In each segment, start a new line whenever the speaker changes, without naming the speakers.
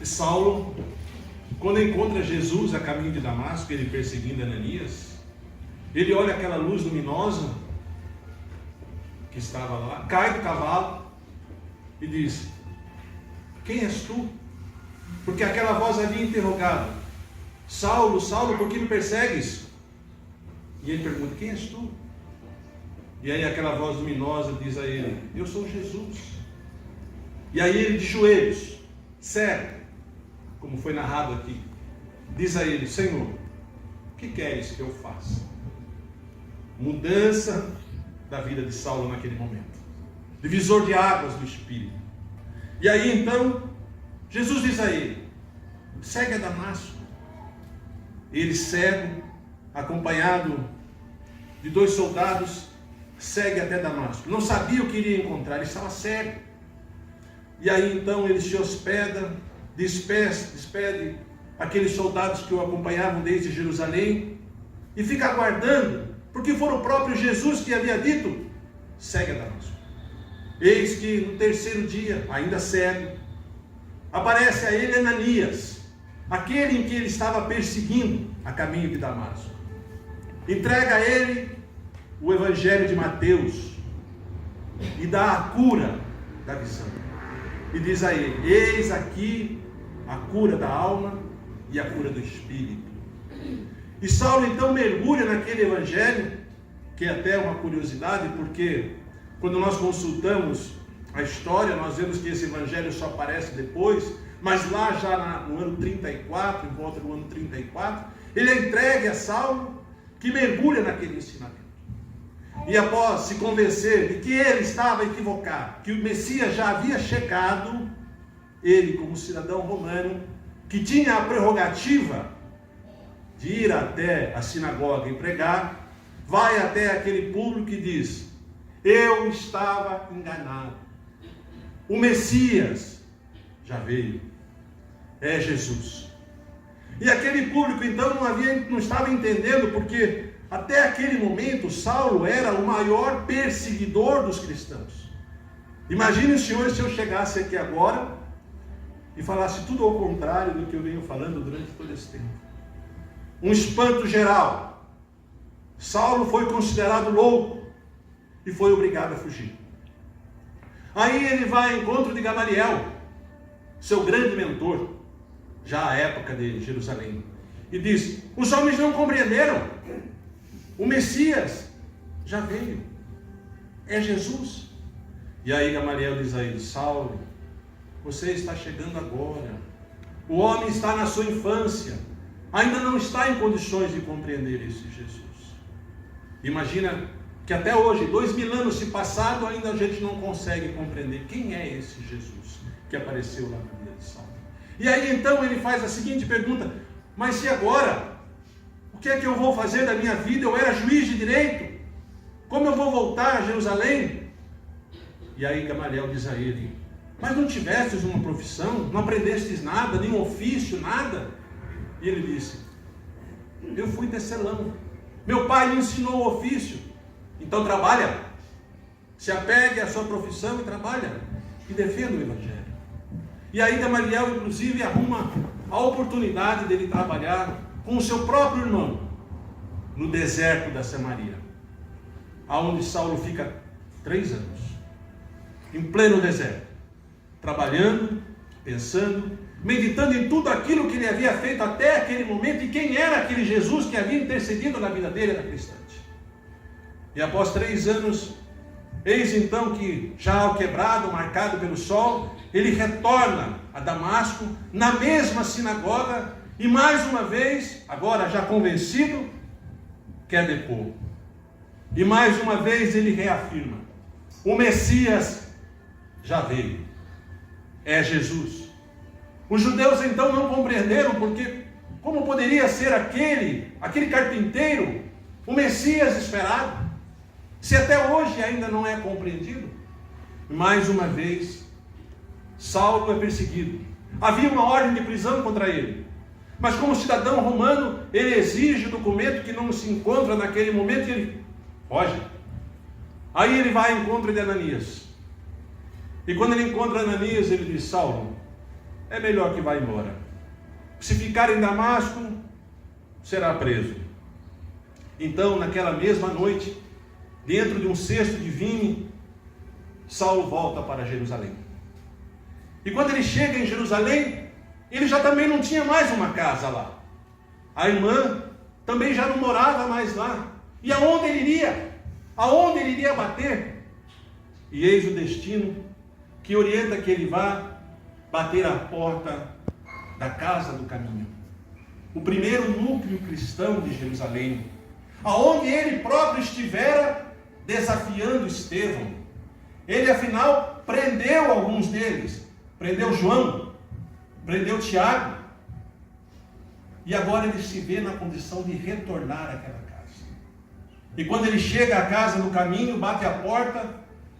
E Saulo, quando encontra Jesus a caminho de Damasco, ele perseguindo Ananias, ele olha aquela luz luminosa que estava lá, cai do cavalo e diz: quem és tu? Porque aquela voz havia interrogado: Saulo, Saulo, por que me persegues? E ele pergunta: quem és tu? E aí aquela voz luminosa diz a ele: eu sou Jesus. E aí ele, de joelhos, cego, como foi narrado aqui, diz a ele: Senhor, o que queres que eu faça? Mudança da vida de Saulo naquele momento, divisor de águas do Espírito. E aí então Jesus diz a ele: segue a Damasco. Ele, cego, acompanhado de 2 soldados, segue até Damasco. Não sabia o que iria encontrar, ele estava cego. E aí então ele se hospeda, despede aqueles soldados que o acompanhavam desde Jerusalém e fica aguardando, porque foi o próprio Jesus que havia dito: segue a Damasco. Eis que no 3º dia, ainda cego, aparece a ele Ananias, aquele em que ele estava perseguindo a caminho de Damasco. Entrega a ele o Evangelho de Mateus e dá a cura da visão. E diz a ele: eis aqui a cura da alma e a cura do espírito. E Saulo então mergulha naquele Evangelho, que é até uma curiosidade, porque quando nós consultamos a história, nós vemos que esse Evangelho só aparece depois, mas lá já no ano 34, em volta do ano 34, ele é entregue a Saulo, que mergulha naquele ensinamento. E após se convencer de que ele estava equivocado, que o Messias já havia chegado, ele, como cidadão romano, que tinha a prerrogativa de ir até a sinagoga e pregar, vai até aquele público e diz: eu estava enganado, o Messias já veio, é Jesus. E aquele público então não estava entendendo, porque até aquele momento Saulo era o maior perseguidor dos cristãos. Imagine os senhores se eu chegasse aqui agora e falasse tudo ao contrário do que eu venho falando durante todo esse tempo. Um espanto geral. Saulo foi considerado louco e foi obrigado a fugir. Aí ele vai ao encontro de Gamaliel, seu grande mentor, já à época de Jerusalém, e diz: os homens não compreenderam, o Messias já veio, é Jesus. E aí Gamaliel diz a ele: Saulo, você está chegando agora, o homem está na sua infância, ainda não está em condições de compreender esse Jesus. Imagina que até hoje, 2000 anos se passaram, ainda a gente não consegue compreender quem é esse Jesus que apareceu lá na vida de Saulo. E aí então ele faz a seguinte pergunta: mas e agora? O que é que eu vou fazer da minha vida? Eu era juiz de direito, como eu vou voltar a Jerusalém? E aí Gamaliel diz a ele: mas não tivestes uma profissão? Não aprendestes nada, nenhum ofício, nada? E ele disse: eu fui tecelão, meu pai me ensinou o ofício, então trabalha, se apegue à sua profissão e trabalha, e defenda o Evangelho. E aí Gamaliel inclusive arruma a oportunidade dele trabalhar com o seu próprio irmão no deserto da Samaria, aonde Saulo fica 3 anos, em pleno deserto, trabalhando, pensando, meditando em tudo aquilo que ele havia feito até aquele momento e quem era aquele Jesus que havia intercedido na vida dele naquele instante. E após 3 anos, eis então que, já ao quebrado, marcado pelo sol, ele retorna a Damasco, na mesma sinagoga, e mais uma vez, agora já convencido, quer depor. E mais uma vez ele reafirma: o Messias já veio, é Jesus. Os judeus então não compreenderam, porque como poderia ser aquele carpinteiro o Messias esperado, se até hoje ainda não é compreendido? Mais uma vez, Saulo é perseguido. Havia uma ordem de prisão contra ele, mas como cidadão romano, ele exige o documento que não se encontra naquele momento e ele foge. Aí ele vai ao encontro de Ananias. E quando ele encontra Ananias, ele diz: Saulo, é melhor que vá embora. Se ficar em Damasco, será preso. Então, naquela mesma noite, dentro de um cesto de vinho, Saulo volta para Jerusalém. E quando ele chega em Jerusalém, ele já também não tinha mais uma casa lá. A irmã também já não morava mais lá. E aonde ele iria? Aonde ele iria bater? E eis o destino que orienta que ele vá bater a porta da casa do caminho. O primeiro núcleo cristão de Jerusalém, aonde ele próprio estivera desafiando Estevão. Ele, afinal, prendeu alguns deles. Prendeu João, prendeu Tiago. E agora ele se vê na condição de retornar àquela casa. E quando ele chega à casa no caminho, bate a porta,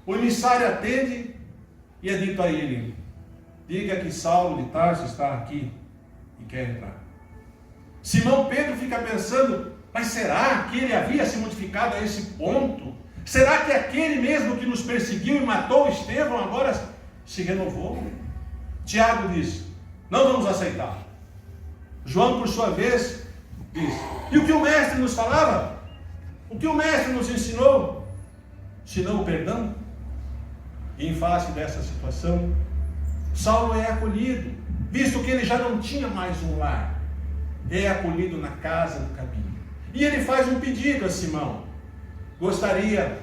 o emissário atende e é dito a ele: diga que Saulo de Tarso está aqui e quer entrar. Simão Pedro fica pensando: mas será que ele havia se modificado a esse ponto? Será que aquele mesmo que nos perseguiu e matou Estevão agora se renovou? Tiago diz: não vamos aceitar. João, por sua vez, diz: e o que o mestre nos falava? O que o mestre nos ensinou? Senão o perdão? E em face dessa situação, Saulo é acolhido, visto que ele já não tinha mais um lar. É acolhido na casa do caminho. E ele faz um pedido a Simão: gostaria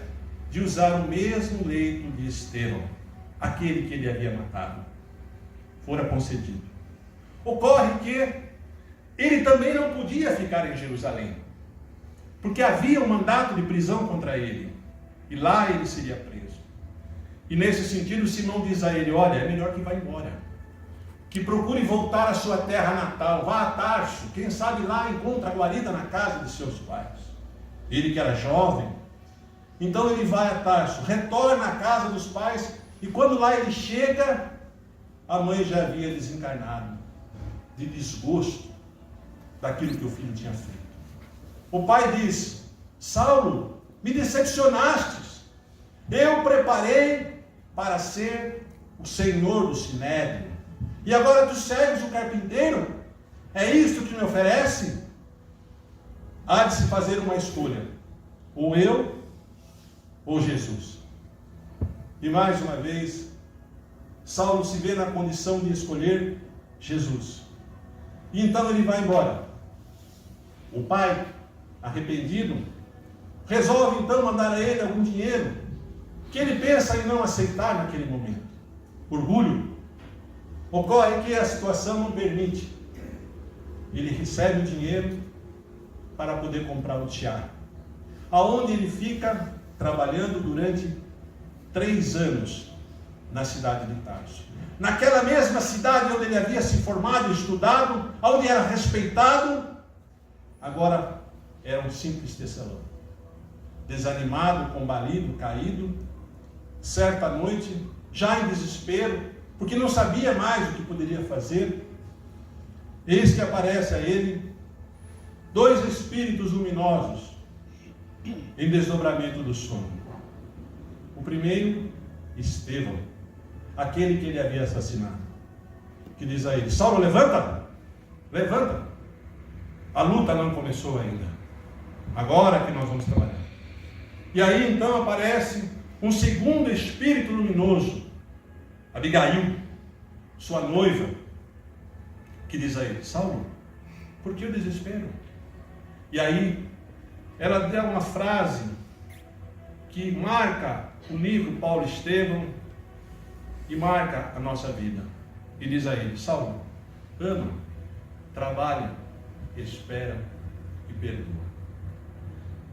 de usar o mesmo leito de Estevão, aquele que ele havia matado. Fora concedido. Ocorre que ele também não podia ficar em Jerusalém, porque havia um mandato de prisão contra ele, e lá ele seria preso. E nesse sentido, Simão diz a ele: olha, é melhor que vá embora, que procure voltar à sua terra natal, vá a Tarso, quem sabe lá encontra a guarida na casa de seus pais. Ele que era jovem, então ele vai a Tarso, retorna à casa dos pais, e quando lá ele chega, a mãe já havia desencarnado, de desgosto daquilo que o filho tinha feito. O pai diz: Saulo, me decepcionastes, eu preparei para ser o senhor do sinédrio, e agora tu segues o carpinteiro? É isto que me oferece? Há de se fazer uma escolha, ou eu, ou Jesus. E mais uma vez, Saulo se vê na condição de escolher Jesus. E então ele vai embora. O pai, arrependido, resolve então mandar a ele algum dinheiro, que ele pensa em não aceitar naquele momento. Orgulho. Ocorre que a situação não permite. Ele recebe o dinheiro para poder comprar o Tiago, aonde ele fica trabalhando durante 3 anos na cidade de Tarso. Naquela mesma cidade onde ele havia se formado e estudado, onde era respeitado, agora era um simples tecelão. Desanimado, combalido, caído, certa noite, já em desespero, porque não sabia mais o que poderia fazer, eis que aparece a ele 2 espíritos luminosos em desdobramento do sono. O primeiro, Estevão, aquele que ele havia assassinado, que diz a ele: Saulo, levanta, levanta, a luta não começou ainda, agora que nós vamos trabalhar. E aí então aparece um segundo espírito luminoso, Abigail, sua noiva, que diz a ele: Saulo, por que o desespero? E aí ela dá uma frase que marca o livro Paulo e Estevão e marca a nossa vida. E diz a ele: Saulo, ama, trabalha, espera e perdoa.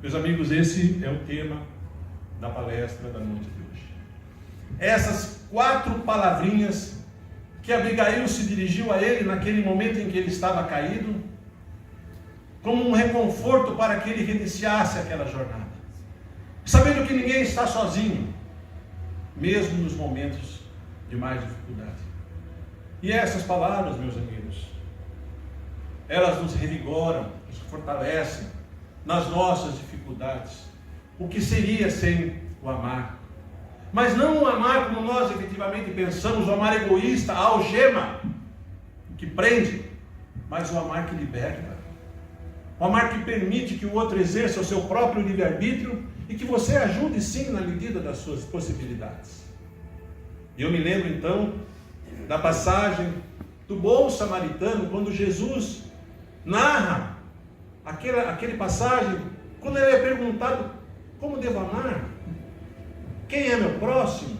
Meus amigos, esse é o tema da palestra da noite de hoje. Essas 4 palavrinhas que Abigail se dirigiu a ele naquele momento em que ele estava caído, como um reconforto para que ele reiniciasse aquela jornada, sabendo que ninguém está sozinho, mesmo nos momentos de mais dificuldade. E essas palavras, meus amigos, elas nos revigoram, nos fortalecem nas nossas dificuldades. O que seria sem o amar? Mas não o amar como nós efetivamente pensamos, o amar egoísta, a algema,
que prende, mas o amar que liberta. O amar que permite que o outro exerça o seu próprio livre-arbítrio e que você ajude sim na medida das suas possibilidades. E eu me lembro então da passagem do bom samaritano, quando Jesus narra aquele passagem, quando ele é perguntado: como devo amar? Quem é meu próximo?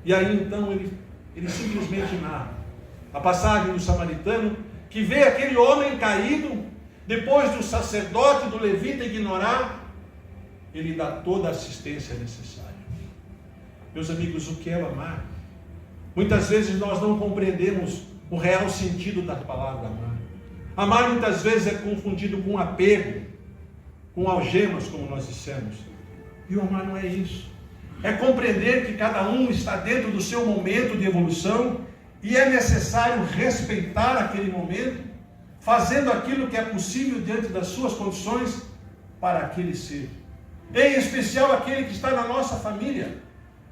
E aí então ele simplesmente narra a passagem do samaritano, que vê aquele homem caído, depois do sacerdote, do levita ignorar, ele dá toda a assistência necessária. Meus amigos, o que é amar? Muitas vezes nós não compreendemos o real sentido da palavra amar. Amar muitas vezes é confundido com apego, com algemas, como nós dissemos. E o amar não é isso. É compreender que cada um está dentro do seu momento de evolução e é necessário respeitar aquele momento, fazendo aquilo que é possível diante das suas condições para aquele ser. Em especial aquele que está na nossa família.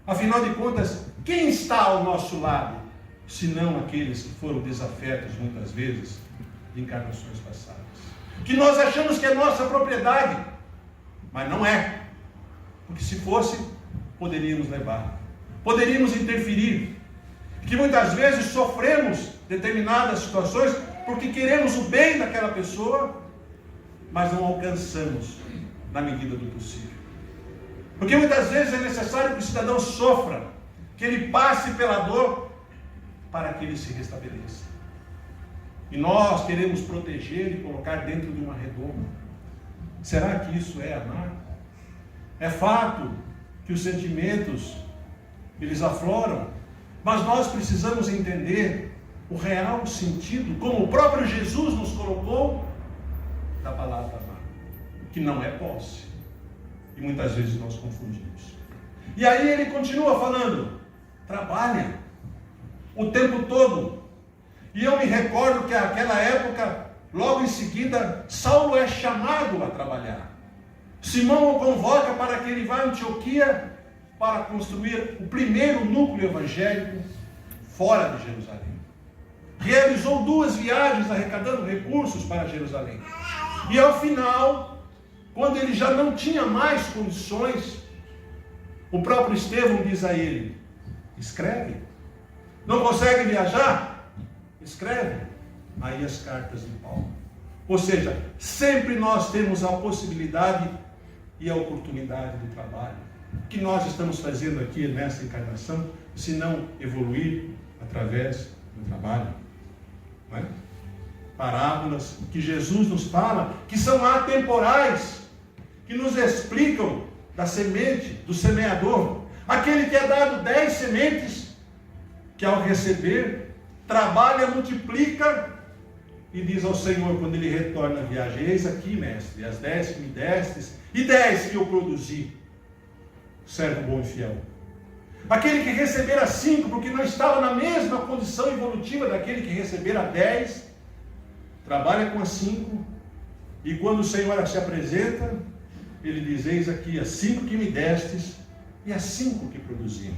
Afinal de contas, quem está ao nosso lado, senão aqueles que foram desafetos muitas vezes de encarnações passadas? Que nós achamos que é nossa propriedade, mas não é. Porque se fosse, poderíamos levar, poderíamos interferir. Que muitas vezes sofremos determinadas situações porque queremos o bem daquela pessoa, mas não alcançamos na medida do possível. Porque muitas vezes é necessário que o cidadão sofra, que ele passe pela dor, para que ele se restabeleça. E nós queremos proteger e colocar dentro de uma redoma. Será que isso é amar? É fato que os sentimentos, eles afloram, mas nós precisamos entender o real sentido, como o próprio Jesus nos colocou, da palavra amar, que não é posse. E muitas vezes nós confundimos. E aí ele continua falando: trabalha o tempo todo. E eu me recordo que naquela época, logo em seguida, Saulo é chamado a trabalhar. Simão o convoca para que ele vá a Antioquia para construir o primeiro núcleo evangélico fora de Jerusalém. Realizou 2 viagens arrecadando recursos para Jerusalém. E ao final, quando ele já não tinha mais condições, o próprio Estevão diz a ele: escreve. Não consegue viajar? Escreve. Aí as cartas de Paulo. Ou seja, sempre nós temos a possibilidade e a oportunidade do trabalho. O que nós estamos fazendo aqui nessa encarnação, se não evoluir através do trabalho? Não é? Parábolas que Jesus nos fala, que são atemporais, que nos explicam da semente, do semeador, aquele que é dado 10 sementes, que ao receber, trabalha, multiplica, e diz ao Senhor, quando ele retorna a viagem: eis aqui, mestre, as 10 que me destes, e 10 que eu produzi, servo bom e fiel. Aquele que recebera 5, porque não estava na mesma condição evolutiva daquele que recebera 10, trabalha com as 5, e quando o Senhor se apresenta, ele diz: eis aqui as 5 que me destes, e as 5 que produzi,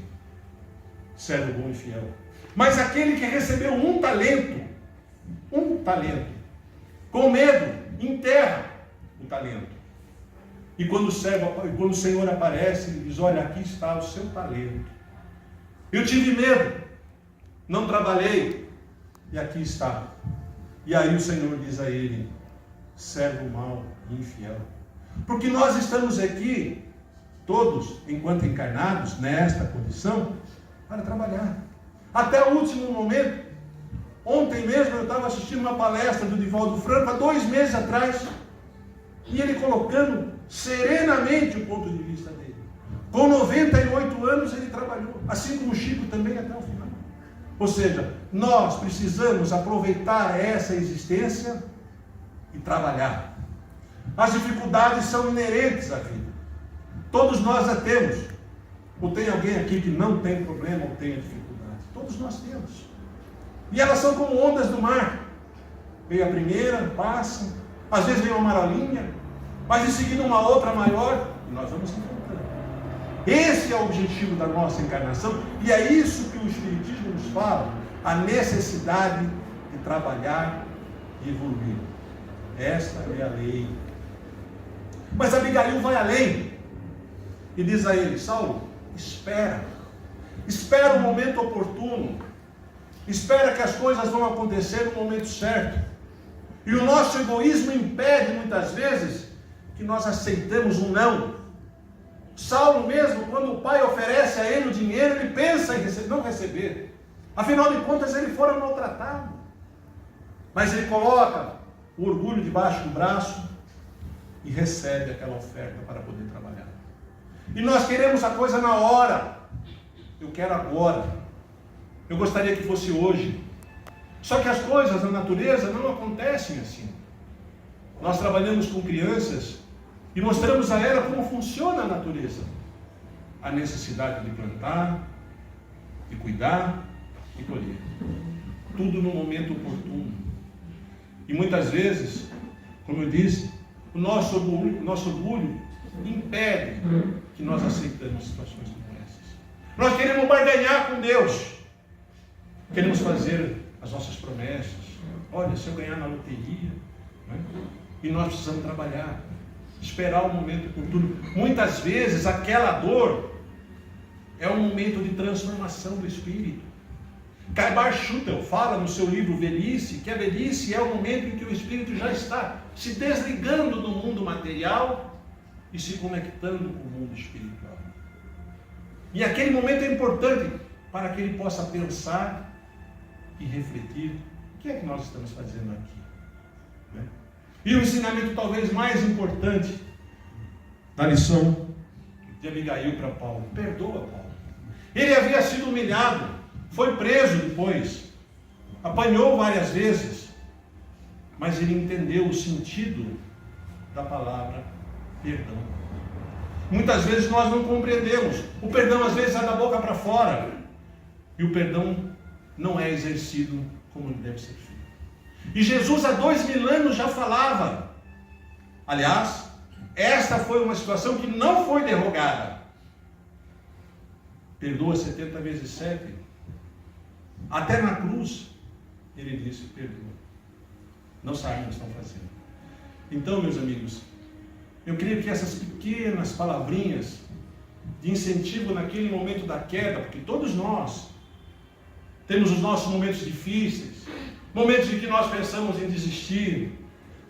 servo bom e fiel. Mas aquele que recebeu um talento, com medo, enterra o talento. E quando o Senhor aparece, ele diz: olha, aqui está o seu talento. Eu tive medo, não trabalhei, e aqui está. E aí o Senhor diz a ele: servo mau e infiel. Porque nós estamos aqui, todos, enquanto encarnados, nesta condição, para trabalhar. Até o último momento. Ontem mesmo eu estava assistindo uma palestra do Divaldo Franco, há 2 meses atrás, e ele colocando serenamente o ponto de vista dele. Com 98 anos ele trabalhou, assim como o Chico também até o final. Ou seja, nós precisamos aproveitar essa existência e trabalhar. As dificuldades são inerentes à vida. Todos nós a temos. Ou tem alguém aqui que não tem problema ou tem dificuldade? Todos nós temos. E elas são como ondas do mar. Vem a primeira, passa, às vezes vem uma marolinha, mas em seguida uma outra maior, e nós vamos enfrentando. Esse é o objetivo da nossa encarnação, e é isso que o Espiritismo nos fala, a necessidade de trabalhar e evoluir. Esta é a lei. Mas Abigail vai além e diz a ele: Saulo, espera o momento oportuno, espera que as coisas vão acontecer no momento certo. E o nosso egoísmo impede muitas vezes que nós aceitemos um não. Saulo mesmo, quando o pai oferece a ele o dinheiro, ele pensa em não receber. Afinal de contas, ele fora maltratado. Mas ele coloca o orgulho debaixo do braço e recebe aquela oferta para poder trabalhar. E nós queremos a coisa na hora. Eu quero agora. Eu gostaria que fosse hoje. Só que as coisas na natureza não acontecem assim. Nós trabalhamos com crianças e mostramos a ela como funciona a natureza. A necessidade de plantar, de cuidar e colher. Tudo no momento oportuno. E muitas vezes, como eu disse, o nosso orgulho impede que nós aceitemos situações como essas. Nós queremos barganhar com Deus. Queremos fazer as nossas promessas. Olha, se eu ganhar na loteria, né? E nós precisamos trabalhar, esperar o momento oportuno. Muitas vezes aquela dor é um momento de transformação do espírito. Caibar Schutel fala no seu livro Velhice, que a velhice é o momento em que o espírito já está se desligando do mundo material e se conectando com o mundo espiritual. E aquele momento é importante para que ele possa pensar e refletir: o que é que nós estamos fazendo aqui? Né? E o ensinamento talvez mais importante da lição de Abigail para Paulo: perdoa Paulo. Ele havia sido humilhado, foi preso depois, apanhou várias vezes, mas ele entendeu o sentido da palavra perdão. Muitas vezes nós não compreendemos. O perdão às vezes sai da boca para fora, e o perdão não é exercido como deve ser feito. E Jesus há 2000 anos já falava. Aliás, esta foi uma situação que não foi derrogada. Perdoa 70 vezes 7. Até na cruz, ele disse: perdoa. Não sabem o que estão fazendo. Então, meus amigos, eu creio que essas pequenas palavrinhas de incentivo naquele momento da queda, porque todos nós temos os nossos momentos difíceis, momentos em que nós pensamos em desistir,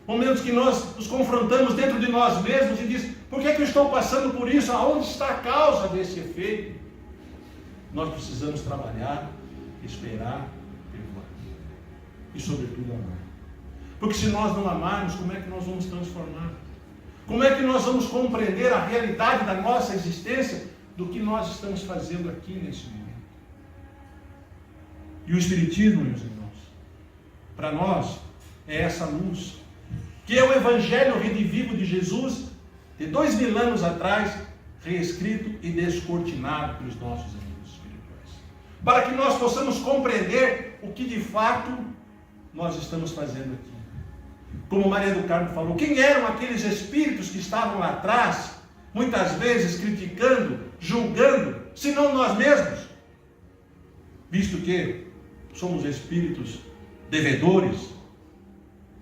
momentos que nós nos confrontamos dentro de nós mesmos e dizemos: por que é que eu estou passando por isso? Aonde está a causa desse efeito? Nós precisamos trabalhar, esperar, perdoar e sobretudo amar. Porque se nós não amarmos, como é que nós vamos transformar? Como é que nós vamos compreender a realidade da nossa existência, do que nós estamos fazendo aqui nesse momento? E o Espiritismo, meus irmãos, para nós é essa luz, que é o Evangelho redivivo de Jesus, de 2000 anos atrás, reescrito e descortinado pelos nossos amigos espirituais, para que nós possamos compreender o que de fato nós estamos fazendo aqui. Como Maria do Carmo falou, quem eram aqueles espíritos que estavam lá atrás, muitas vezes criticando, julgando, se não nós mesmos? Visto que somos espíritos devedores,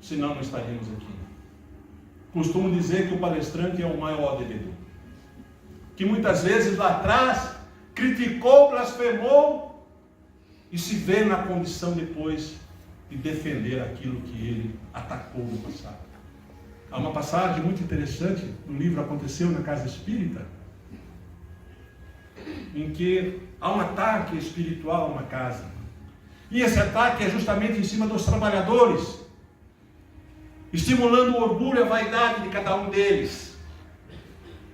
senão não estaríamos aqui. Costumo dizer que o palestrante é o maior devedor, que muitas vezes lá atrás criticou, blasfemou e se vê na condição depois de defender aquilo que ele atacou no passado. Há uma passagem muito interessante no livro Aconteceu na Casa Espírita, em que há um ataque espiritual a uma casa. E esse ataque é justamente em cima dos trabalhadores, estimulando o orgulho e a vaidade de cada um deles.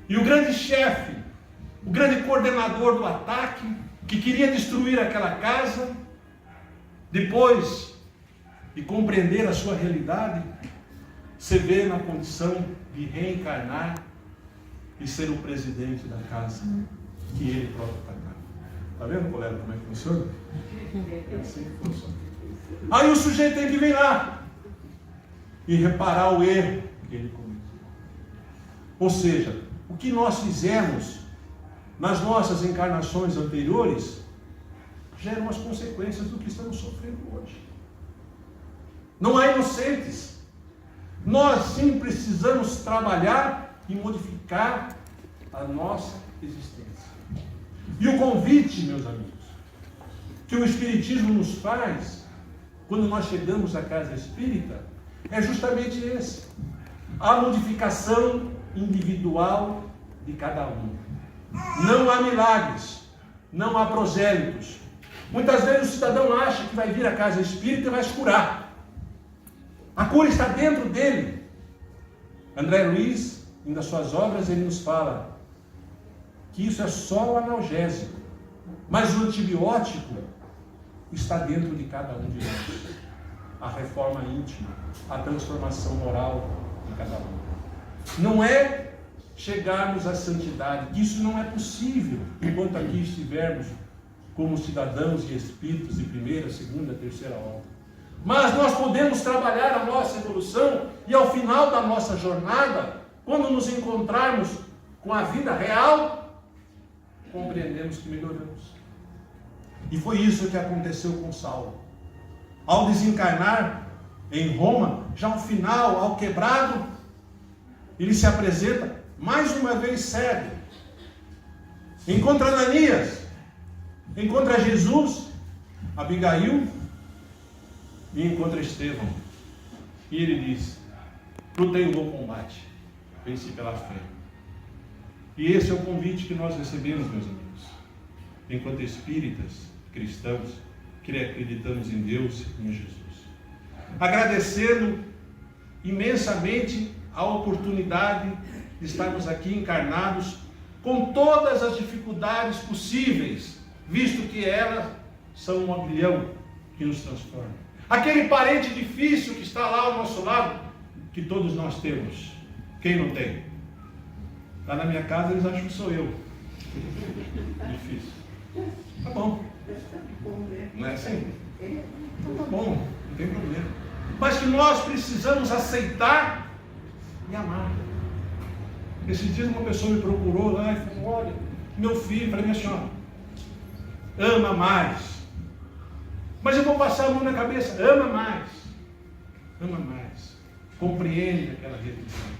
E o grande chefe, o grande coordenador do ataque, que queria destruir aquela casa, depois de compreender a sua realidade, se vê na condição de reencarnar e ser o presidente da casa que ele próprio atacava. Está vendo, colega, como é que funciona? É assim que funciona. Aí o sujeito tem que vir lá e reparar o erro que ele cometeu. Ou seja, o que nós fizemos nas nossas encarnações anteriores geram as consequências do que estamos sofrendo hoje. Não há inocentes. Nós sim precisamos trabalhar e modificar a nossa existência. E o convite, meus amigos, que o Espiritismo nos faz, quando nós chegamos à casa espírita, é justamente esse: a modificação individual de cada um. Não há milagres, não há prosélitos. Muitas vezes o cidadão acha que vai vir à casa espírita e vai se curar. A cura está dentro dele. André Luiz, em das suas obras, ele nos fala que isso é só o analgésico, mas o antibiótico está dentro de cada um de nós. A reforma íntima, a transformação moral de cada um. Não é chegarmos à santidade, que isso não é possível enquanto aqui estivermos como cidadãos e espíritos de primeira, segunda, terceira ordem. Mas nós podemos trabalhar a nossa evolução e ao final da nossa jornada, quando nos encontrarmos com a vida real, compreendemos que melhoramos. E foi isso que aconteceu com Saulo. Ao desencarnar em Roma, já ao final, ao quebrado, ele se apresenta mais uma vez cego. Encontra Ananias, encontra Jesus, Abigail, e encontra Estevão. E ele diz: lutei o bom combate, venci pela fé. E esse é o convite que nós recebemos, meus amigos, enquanto espíritas, cristãos, que acreditamos em Deus e em Jesus. Agradecendo imensamente a oportunidade de estarmos aqui encarnados com todas as dificuldades possíveis, visto que elas são um agrilhão que nos transforma. Aquele parente difícil que está lá ao nosso lado, que todos nós temos. Quem não tem? Lá na minha casa eles acham que sou eu. Difícil. Tá bom. Não é assim? Então tá bom, não tem problema. Mas que nós precisamos aceitar e amar. Esses dias uma pessoa me procurou lá e falou: olha, meu filho, para mim assim, ó, ama mais. Mas eu vou passar a mão na cabeça: ama mais. Ama mais. Compreende aquela religião.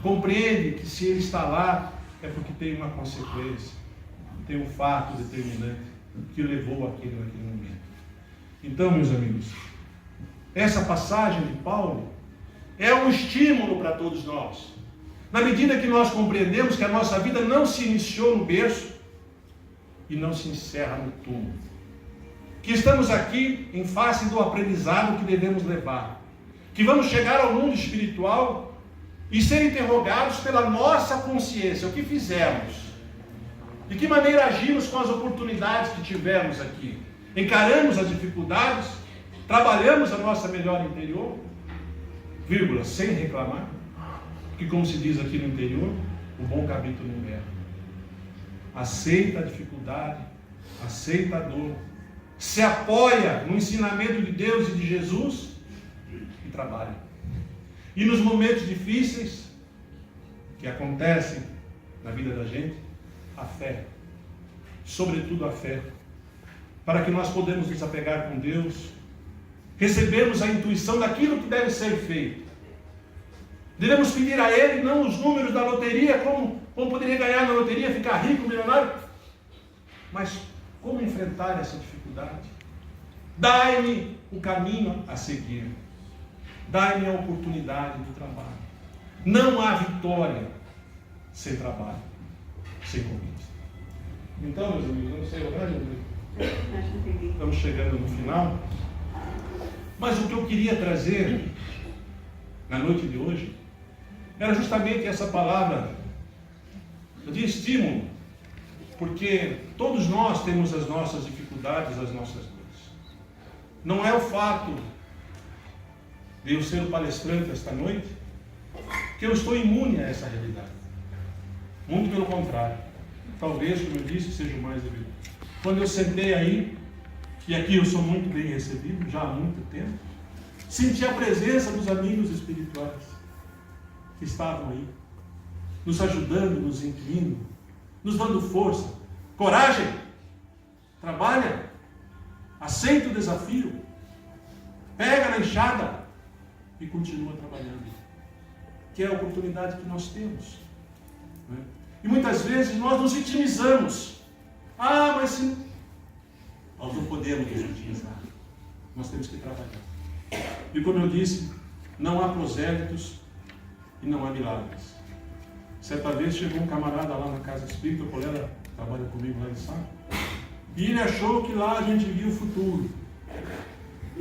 Compreende que se ele está lá é porque tem uma consequência, tem um fato determinante que levou aquilo naquele momento. Então, meus amigos, essa passagem de Paulo é um estímulo para todos nós. Na medida que nós compreendemos que a nossa vida não se iniciou no berço e não se encerra no túmulo. Que estamos aqui em face do aprendizado que devemos levar. Que vamos chegar ao mundo espiritual e ser interrogados pela nossa consciência. O que fizemos? De que maneira agimos com as oportunidades que tivemos aqui? Encaramos as dificuldades? Trabalhamos a nossa melhora interior? Vírgula, sem reclamar? Porque, como se diz aqui no interior, o bom cabrito não erra. Aceita a dificuldade, aceita a dor, se apoia no ensinamento de Deus e de Jesus e trabalha. E nos momentos difíceis que acontecem na vida da gente, a fé, sobretudo a fé, para que nós podemos nos apegar com Deus, recebermos a intuição daquilo que deve ser feito. Devemos pedir a Ele não os números da loteria, como poderia ganhar na loteria, ficar rico, milionário, mas como enfrentar essa dificuldade. Dai-me o caminho a seguir, dai-me a oportunidade do trabalho. Não há vitória sem trabalho, sem conquista. Então, meus amigos, eu não sei o horário, estamos chegando no final, mas o que eu queria trazer na noite de hoje era justamente essa palavra de estímulo, porque todos nós temos as nossas dificuldades, as nossas dores. Não é o fato de eu ser o palestrante esta noite que eu estou imune a essa realidade. Muito pelo contrário. Talvez, como eu disse, seja o mais evidente. Quando eu sentei aí, e aqui eu sou muito bem recebido, já há muito tempo, senti a presença dos amigos espirituais que estavam aí, nos ajudando, nos incluindo, nos dando força, coragem, trabalha, aceita o desafio, pega na enxada, e continua trabalhando. Que é a oportunidade que nós temos. Né? E muitas vezes nós nos vitimizamos. Mas se... Nós não podemos nos vitimizar. Nós temos que trabalhar. E como eu disse, não há prosélitos e não há milagres. Certa vez chegou um camarada lá na casa espírita, o colega trabalha comigo lá em Sá, e ele achou que lá a gente via o futuro.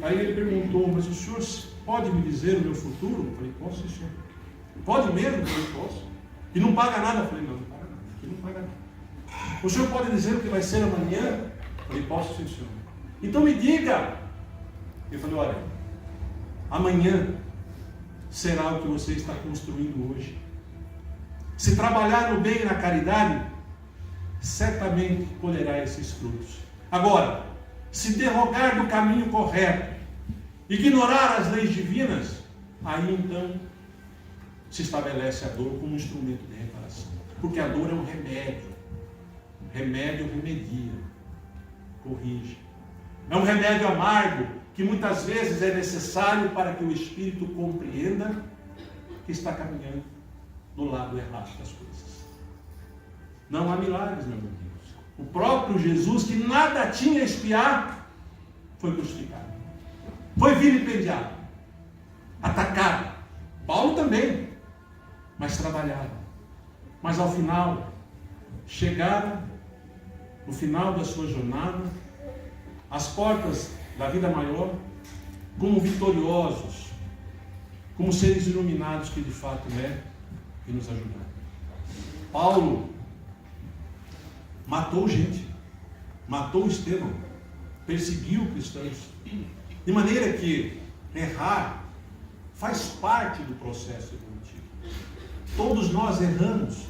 Aí ele perguntou, mas o senhor pode me dizer o meu futuro? Eu falei, posso, sim, senhor. Pode mesmo? Eu falei, posso. E não paga nada? Eu falei, não paga nada. Aqui não paga nada. O senhor pode dizer o que vai ser amanhã? Eu falei, posso, sim, senhor. Então me diga. Eu falei, olha, amanhã será o que você está construindo hoje. Se trabalhar no bem e na caridade, certamente colherá esses frutos. Agora, se derrogar do caminho correto, ignorar as leis divinas, aí então se estabelece a dor como um instrumento de reparação. Porque a dor é um remédio. Remédio remedia, corrige. É um remédio amargo que muitas vezes é necessário para que o espírito compreenda que está caminhando no lado errado das coisas. Não há milagres, meus amigos. O próprio Jesus, que nada tinha a expiar, foi crucificado. Foi vilipendiado, atacado. Paulo também, mas trabalhava. Mas ao final, chegaram no final da sua jornada, às portas da vida maior, como vitoriosos, como seres iluminados que de fato é, e nos ajudaram. Paulo matou gente, matou Estevão, perseguiu cristãos, de maneira que errar faz parte do processo evolutivo. Todos nós erramos,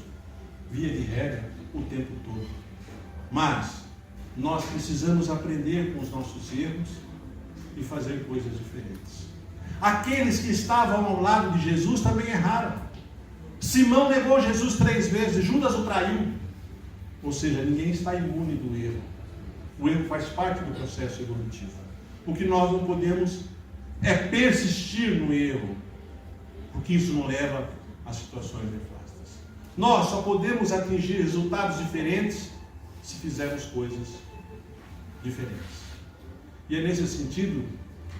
via de regra, o tempo todo. Mas nós precisamos aprender com os nossos erros e fazer coisas diferentes. Aqueles que estavam ao lado de Jesus também erraram. Simão negou Jesus 3 vezes, Judas o traiu. Ou seja, ninguém está imune do erro. O erro faz parte do processo evolutivo. O que nós não podemos é persistir no erro, porque isso não leva a situações nefastas. Nós só podemos atingir resultados diferentes se fizermos coisas diferentes. E é nesse sentido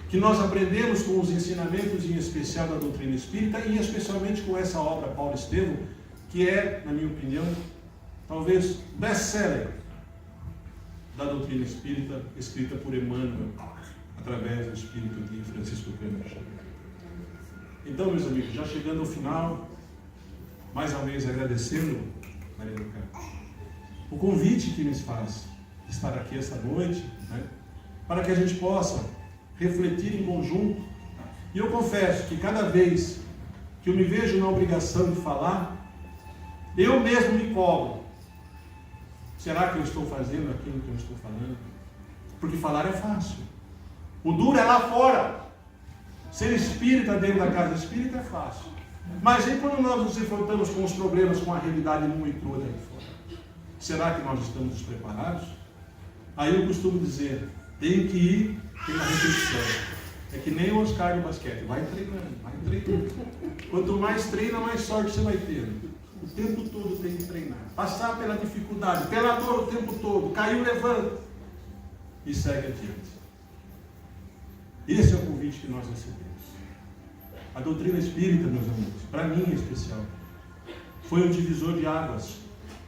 que nós aprendemos com os ensinamentos, em especial da doutrina espírita, e especialmente com essa obra, Paulo Estevão, que é, na minha opinião, talvez best-seller da doutrina espírita, escrita por Emmanuel, através do espírito de Francisco Cândido Xavier. Então, meus amigos, já chegando ao final, mais uma vez agradecendo, Maria do Carmo, o convite que nos faz estar aqui esta noite, né, para que a gente possa refletir em conjunto. E eu confesso que cada vez que eu me vejo na obrigação de falar, eu mesmo me cobro. Será que eu estou fazendo aquilo que eu estou falando? Porque falar é fácil. O duro é lá fora. Ser espírita dentro da casa espírita é fácil. Mas e quando nós nos enfrentamos com os problemas, com a realidade nua e crua daí fora? Será que nós estamos despreparados? Aí eu costumo dizer, tem que ir pela repetição. É que nem o Oscar no basquete, vai treinando, vai treinando. Quanto mais treina, mais sorte você vai ter. O tempo todo tem que treinar. Passar pela dificuldade, pela dor o tempo todo. Caiu, levanta. E segue adiante. Esse é o convite que nós recebemos. A doutrina espírita, meus amigos, para mim em especial, foi um divisor de águas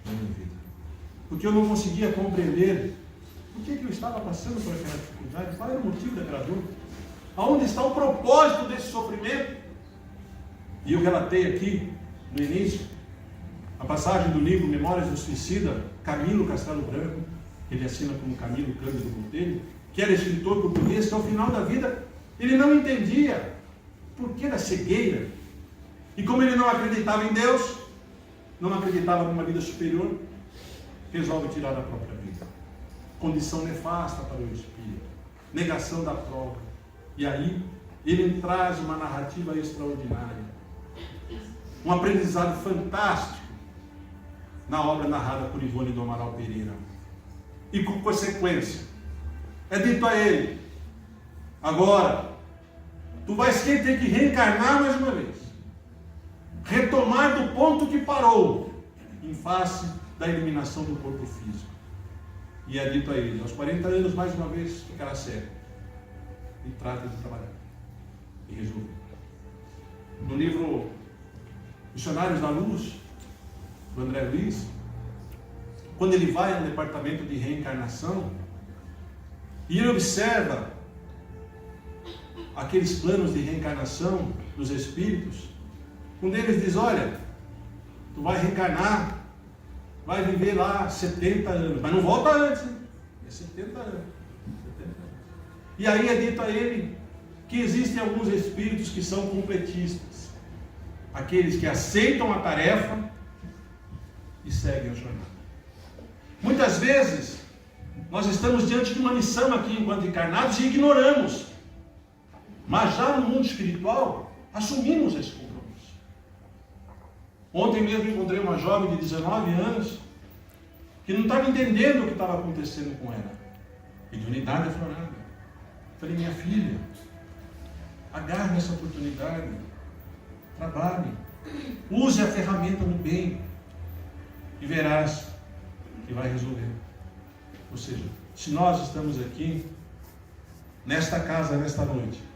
na minha vida. Porque eu não conseguia compreender por que eu estava passando por aquela dificuldade, qual era o motivo daquela dor, aonde está o propósito desse sofrimento. E eu relatei aqui, no início, a passagem do livro Memórias do Suicida, Camilo Castelo Branco, ele assina como Camilo Cândido Botelho, que era escritor português, que ao final da vida, ele não entendia por que da cegueira. E como ele não acreditava em Deus, não acreditava numa vida superior, resolve tirar a própria vida. Condição nefasta para o espírito, negação da prova. E aí, ele traz uma narrativa extraordinária, um aprendizado fantástico na obra narrada por Ivone do Amaral Pereira. E com consequência, é dito a ele: agora, tu vais ter que reencarnar mais uma vez. Retomar do ponto que parou, em face da eliminação do corpo físico. E é dito a ele, aos 40 anos, mais uma vez, ficará cego. E trata de trabalhar. E resolve. No livro Missionários da Luz, do André Luiz, quando ele vai ao departamento de reencarnação, e ele observa aqueles planos de reencarnação dos espíritos, um deles diz, olha, tu vai reencarnar, vai viver lá 70 anos, mas não volta antes, hein? É 70 anos. E aí é dito a ele que existem alguns espíritos que são completistas, aqueles que aceitam a tarefa e seguem a jornada. Muitas vezes nós estamos diante de uma missão aqui enquanto encarnados e ignoramos, mas já no mundo espiritual assumimos esse compromisso. Ontem mesmo encontrei uma jovem de 19 anos que não estava entendendo o que estava acontecendo com ela. Mediunidade aflorada. Falei, minha filha, agarre essa oportunidade, trabalhe, use a ferramenta no bem e verás que vai resolver. Ou seja, se nós estamos aqui, nesta casa, nesta noite,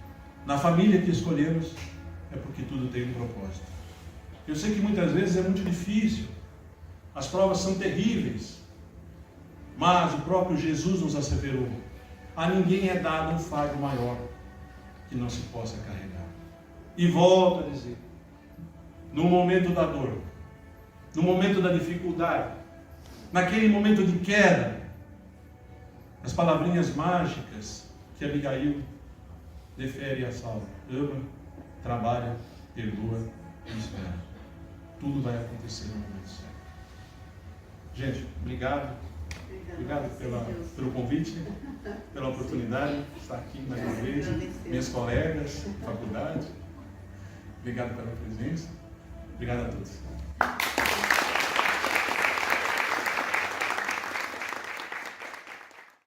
na família que escolhemos, é porque tudo tem um propósito. Eu sei que muitas vezes é muito difícil, as provas são terríveis, mas o próprio Jesus nos asseverou, a ninguém é dado um fardo maior que não se possa carregar. E volto a dizer, no momento da dor, no momento da dificuldade, naquele momento de queda, as palavrinhas mágicas que Abigail defere a Saulo: ama, trabalha, perdoa e espera. Tudo vai acontecer no momento certo. Gente, obrigado. Obrigado pelo convite, pela oportunidade de estar aqui mais uma vez. Minhas colegas de faculdade, obrigado pela presença. Obrigado a todos.